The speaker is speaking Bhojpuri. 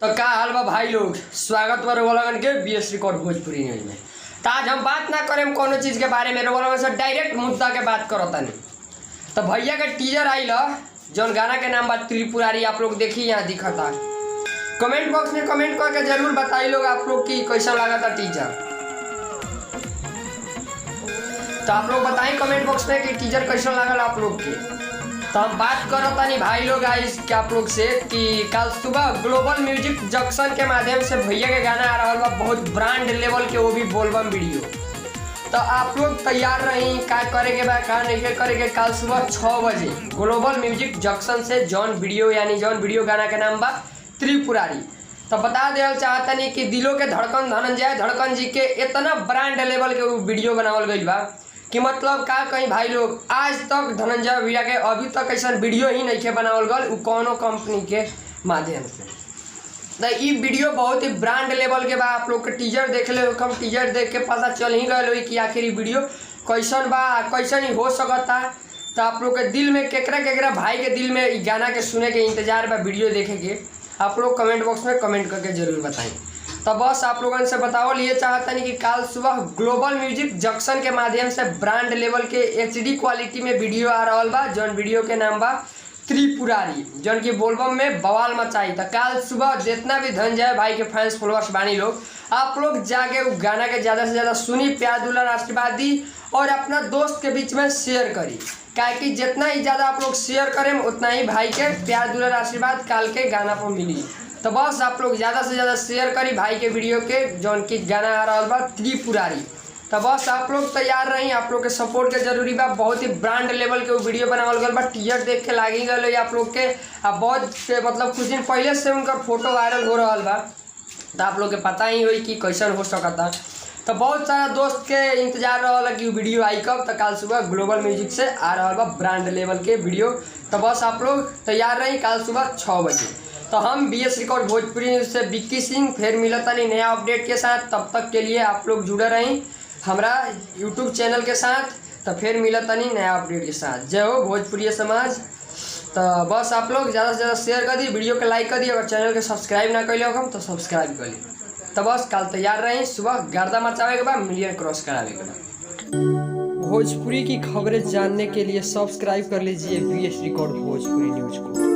तो क्या हाल बा भाई लोग, स्वागत बा रोलगन के बीएस रिकॉर्ड भोजपुरी न्यूज में। तो आज हम बात ना करें कोनो चीज़ के बारे में, रोलगन से डायरेक्ट मुद्दा के बात करो तनी। तो भैया का टीजर आई ला जौन गाना के नाम बा त्रिपुरारी, आप लोग देखी यहाँ दिखता। कमेंट बॉक्स में कमेंट करके जरूर बताई लोग आप लोग की कैसा लगा था टीजर। तो आप लोग बताएं कमेंट बॉक्स में कि टीजर कैसा लगा आप लोग के। तो हम बात करो तनी भाई लोग आइस के आप लोग से कि कल सुबह ग्लोबल म्यूजिक जंक्शन के माध्यम से भैया के गाना आ रहा बा, बहुत ब्रांड लेवल के, वो भी बोलबम वीडियो। तो आप लोग तैयार रही का करे के बा का नहीं करे के। कल सुबह 6 बजे ग्लोबल म्यूजिक जंक्शन से जॉन वीडियो गाना के नाम बा त्रिपुरारी। तो बता देना चाहता नहीं कि दिलों के धड़कन धड़कन जी के इतना ब्रांड लेवल के वो वीडियो बनावल गई बा कि मतलब का कहीं भाई लोग आज तक धनंजय भैया के अभी तक ऐसा वीडियो ही नहीं के बनावल गल कोनो कंपनी के माध्यम से। तो ये वीडियो बहुत ही ब्रांड लेवल के बा। आप लोग के टीजर देख ले, हम टीजर देख के पता चल ही गए कि आखिर ये वीडियो कैसन बा, कैसन ही हो सकता। तो आप लोग के दिल में केकरा भाई के दिल में गाना के सुने के इंतजार बा, वीडियो देखे के, आप लोग कमेंट बॉक्स में कमेंट करके जरूर बताएं। तो बस आप लोगों से बताओ लिए चाहता नहीं कि कल सुबह ग्लोबल म्यूजिक जंक्शन के माध्यम से ब्रांड लेवल के HD क्वालिटी में वीडियो आ रहा बा, जौन वीडियो के नाम बा त्रिपुरारी, जौन की बोलबम में बवाल मचाई। तो कल सुबह जितना भी धनंजय भाई के फैंस फॉलोअर्स बानी लोग, आप लोग जाके उस गाना के ज़्यादा से ज़्यादा सुनी, प्यार दुलार आशीर्वाद दी और अपना दोस्त के बीच में शेयर करी। कि जितना ही ज़्यादा आप लोग शेयर करें उतना ही भाई के प्यार दुलार आशीर्वाद कल के गाना पर मिली। तो बस आप लोग ज़्यादा से ज़्यादा शेयर करी भाई के वीडियो के, जौन की गाना आ रहा बा त्रिपुरारी। तो बस आप लोग तैयार रही, आप लोग के सपोर्ट के जरूरी बा। बहुत ही ब्रांड लेवल के वीडियो बनावल गल बा, टीजर देख के लागी गल आप लोग के। बहुत मतलब कुछ दिन पहले से उनका फोटो वायरल हो रहा बा, तो आप लोग के पता ही हुई कि कैसन हो सकता। तो बहुत सारा दोस्त के इंतजार रहा कि वीडियो आई कब। तो कल सुबह ग्लोबल म्यूजिक से आ रहा बा ब्रांड लेवल के वीडियो। तो बस आप लोग तैयार रही कल सुबह 6 बजे। तो हम BS रिकॉर्ड भोजपुरी न्यूज से विक्की सिंह फिर मिलता नहीं नया अपडेट के साथ। तब तक के लिए आप लोग जुड़े रहीं हमारा YouTube चैनल के साथ। तो फिर मिलता नहीं नया अपडेट के साथ। जय हो भोजपुरी समाज। तो बस आप लोग ज़्यादा से ज़्यादा शेयर कर दी, वीडियो के लाइक कर दी, अगर चैनल के सब्सक्राइब ना कर हम तो सब्सक्राइब कर ली। तो बस कल तैयार रहीं, सुबह गर्दा मचावे के बाद मिलियन क्रॉस करावे के बाद। भोजपुरी की खबरें जानने के लिए सब्सक्राइब कर लीजिए BS रिकॉर्ड भोजपुरी न्यूज को।